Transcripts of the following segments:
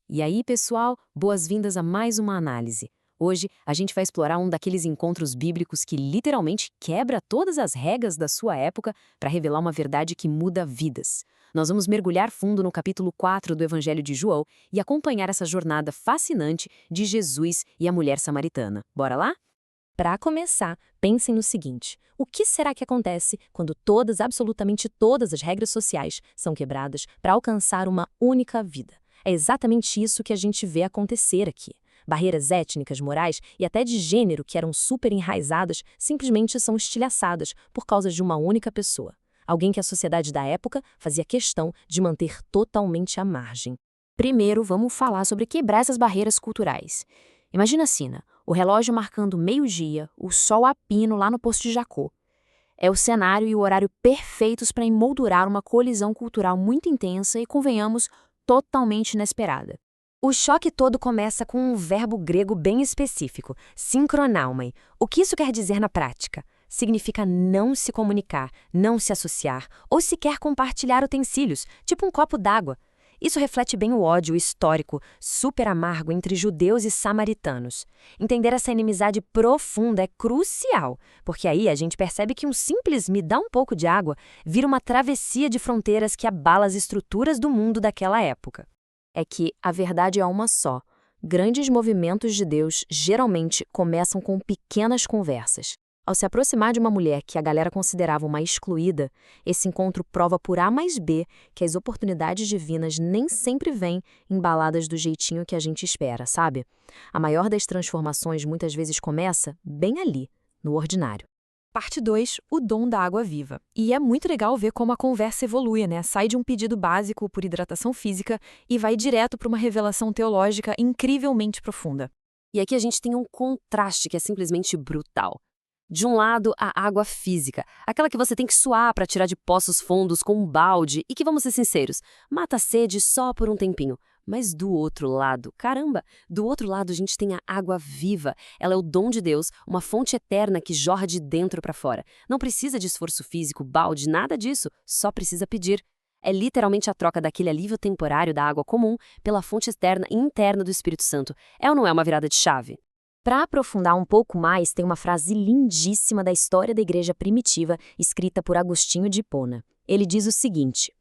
E aí, pessoal, boas-vindas a mais uma análise. Hoje, a gente vai explorar um daqueles encontros bíblicos que literalmente quebra todas as regras da sua época para revelar uma verdade que muda vidas. Nós vamos mergulhar fundo no capítulo 4 do Evangelho de João e acompanhar essa jornada fascinante de Jesus e a mulher samaritana. Bora lá? Para começar, pensem no seguinte: o que será que acontece quando absolutamente todas as regras sociais são quebradas para alcançar uma única vida? É exatamente isso que a gente vê acontecer aqui. Barreiras étnicas, morais e até de gênero que eram super enraizadas simplesmente são estilhaçadas por causa de uma única pessoa. Alguém que a sociedade da época fazia questão de manter totalmente à margem. Primeiro, vamos falar sobre quebrar essas barreiras culturais. Imagina a cena, o relógio marcando meio-dia, o sol a pino lá no posto de Jacó. É o cenário e o horário perfeitos para emoldurar uma colisão cultural muito intensa e, convenhamos, totalmente inesperada. O choque todo começa com um verbo grego bem específico, sincronaumai. O que isso quer dizer na prática? Significa não se comunicar, não se associar ou sequer compartilhar utensílios, tipo um copo d'água. Isso reflete bem o ódio histórico, super amargo entre judeus e samaritanos. Entender essa inimizade profunda é crucial, porque aí a gente percebe que um simples "me dá um pouco de água" vira uma travessia de fronteiras que abala as estruturas do mundo daquela época. É que a verdade é uma só. Grandes movimentos de Deus geralmente começam com pequenas conversas. Ao se aproximar de uma mulher que a galera considerava uma excluída, esse encontro prova por A mais B que as oportunidades divinas nem sempre vêm embaladas do jeitinho que a gente espera, sabe? A maior das transformações muitas vezes começa bem ali, no ordinário. Parte 2, o dom da água viva. E é muito legal ver como a conversa evolui, né? Sai de um pedido básico por hidratação física e vai direto para uma revelação teológica incrivelmente profunda. E aqui a gente tem um contraste que é simplesmente brutal. De um lado, a água física, aquela que você tem que suar para tirar de poços fundos com um balde e que, vamos ser sinceros, mata a sede só por um tempinho. Mas do outro lado, caramba, do outro lado a gente tem a água viva. Ela é o dom de Deus, uma fonte eterna que jorra de dentro para fora. Não precisa de esforço físico, balde, nada disso, só precisa pedir. É literalmente a troca daquele alívio temporário da água comum pela fonte externa e interna do Espírito Santo. É ou não é uma virada de chave? Para aprofundar um pouco mais, tem uma frase lindíssima da história da igreja primitiva, escrita por Agostinho de Hipona. Ele diz o seguinte: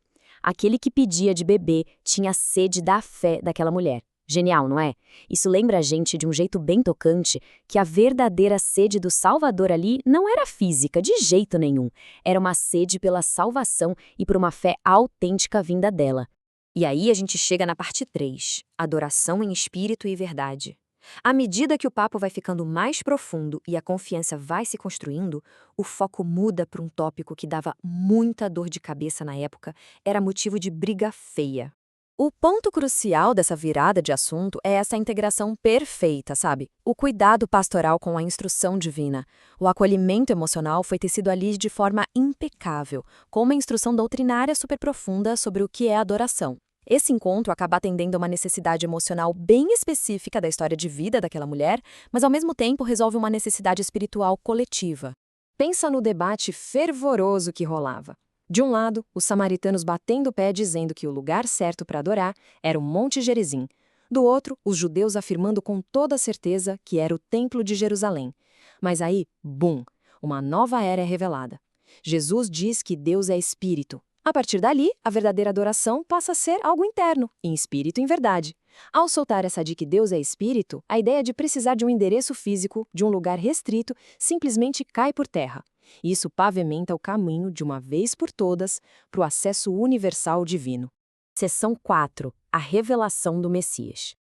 aquele que pedia de beber tinha sede da fé daquela mulher. Genial, não é? Isso lembra a gente de um jeito bem tocante que a verdadeira sede do Salvador ali não era física, de jeito nenhum. Era uma sede pela salvação e por uma fé autêntica vinda dela. E aí a gente chega na parte 3, adoração em espírito e verdade. À medida que o papo vai ficando mais profundo e a confiança vai se construindo, o foco muda para um tópico que dava muita dor de cabeça na época, era motivo de briga feia. O ponto crucial dessa virada de assunto é essa integração perfeita, sabe? O cuidado pastoral com a instrução divina. O acolhimento emocional foi tecido ali de forma impecável, com uma instrução doutrinária super profunda sobre o que é adoração. Esse encontro acaba atendendo a uma necessidade emocional bem específica da história de vida daquela mulher, mas ao mesmo tempo resolve uma necessidade espiritual coletiva. Pensa no debate fervoroso que rolava. De um lado, os samaritanos batendo o pé dizendo que o lugar certo para adorar era o Monte Gerizim. Do outro, os judeus afirmando com toda certeza que era o Templo de Jerusalém. Mas aí, bum, uma nova era é revelada. Jesus diz que Deus é espírito. A partir dali, a verdadeira adoração passa a ser algo interno, em espírito e em verdade. Ao soltar essa de que Deus é espírito, a ideia de precisar de um endereço físico, de um lugar restrito, simplesmente cai por terra. Isso pavimenta o caminho, de uma vez por todas, para o acesso universal divino. Seção 4. A revelação do Messias.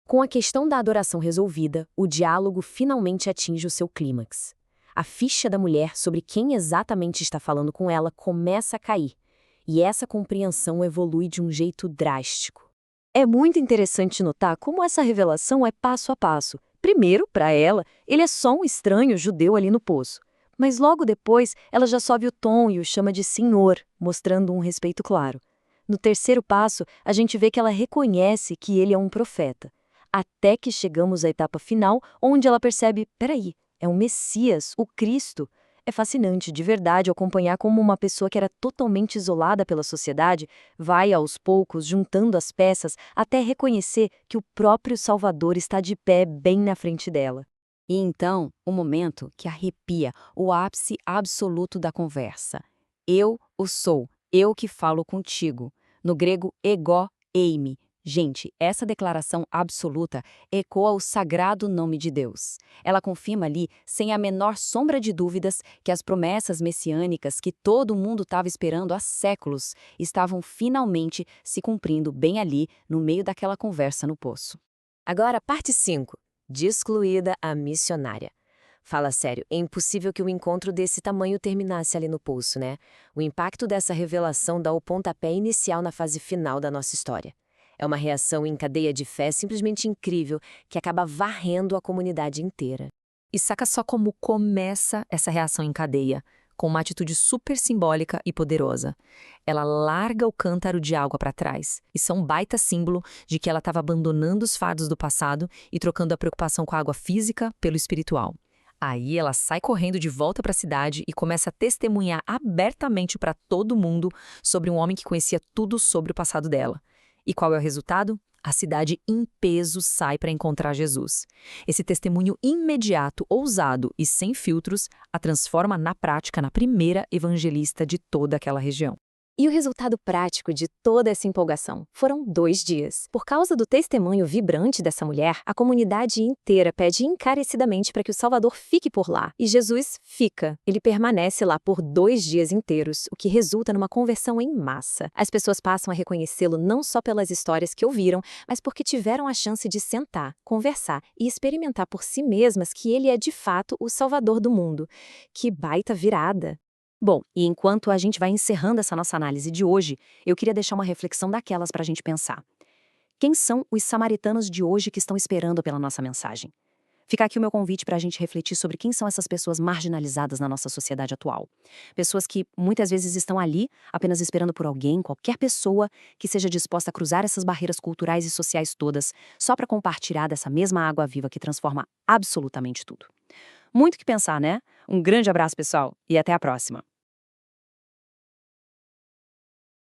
Com a questão da adoração resolvida, o diálogo finalmente atinge o seu clímax. A ficha da mulher sobre quem exatamente está falando com ela começa a cair. E essa compreensão evolui de um jeito drástico. É muito interessante notar como essa revelação é passo a passo. Primeiro, para ela, ele é só um estranho judeu ali no poço. Mas logo depois, ela já sobe o tom e o chama de senhor, mostrando um respeito claro. No terceiro passo, a gente vê que ela reconhece que ele é um profeta. Até que chegamos à etapa final, onde ela percebe, peraí, é o Messias, o Cristo. É fascinante, de verdade, acompanhar como uma pessoa que era totalmente isolada pela sociedade vai, aos poucos, juntando as peças até reconhecer que o próprio Salvador está de pé bem na frente dela. E então, o momento que arrepia, o ápice absoluto da conversa. Eu o sou, eu que falo contigo. No grego, ego eimi. Gente, essa declaração absoluta ecoa o sagrado nome de Deus. Ela confirma ali, sem a menor sombra de dúvidas, que as promessas messiânicas que todo mundo estava esperando há séculos estavam finalmente se cumprindo bem ali, no meio daquela conversa no poço. Agora, parte 5. De excluída a missionária. Fala sério, é impossível que um encontro desse tamanho terminasse ali no poço, né? O impacto dessa revelação dá o pontapé inicial na fase final da nossa história. É uma reação em cadeia de fé simplesmente incrível que acaba varrendo a comunidade inteira. E saca só como começa essa reação em cadeia, com uma atitude super simbólica e poderosa. Ela larga o cântaro de água para trás. Isso é um baita símbolo de que ela estava abandonando os fardos do passado e trocando a preocupação com a água física pelo espiritual. Aí ela sai correndo de volta para a cidade e começa a testemunhar abertamente para todo mundo sobre um homem que conhecia tudo sobre o passado dela. E qual é o resultado? A cidade em peso sai para encontrar Jesus. Esse testemunho imediato, ousado e sem filtros a transforma na prática na primeira evangelista de toda aquela região. E o resultado prático de toda essa empolgação foram 2 dias. Por causa do testemunho vibrante dessa mulher, a comunidade inteira pede encarecidamente para que o Salvador fique por lá. E Jesus fica. Ele permanece lá por 2 dias inteiros, o que resulta numa conversão em massa. As pessoas passam a reconhecê-lo não só pelas histórias que ouviram, mas porque tiveram a chance de sentar, conversar e experimentar por si mesmas que ele é de fato o Salvador do mundo. Que baita virada! Bom, e enquanto a gente vai encerrando essa nossa análise de hoje, eu queria deixar uma reflexão daquelas para a gente pensar. Quem são os samaritanos de hoje que estão esperando pela nossa mensagem? Fica aqui o meu convite para a gente refletir sobre quem são essas pessoas marginalizadas na nossa sociedade atual. Pessoas que muitas vezes estão ali apenas esperando por alguém, qualquer pessoa que seja disposta a cruzar essas barreiras culturais e sociais todas, só para compartilhar dessa mesma água viva que transforma absolutamente tudo. Muito que pensar, né? Um grande abraço, pessoal, e até a próxima!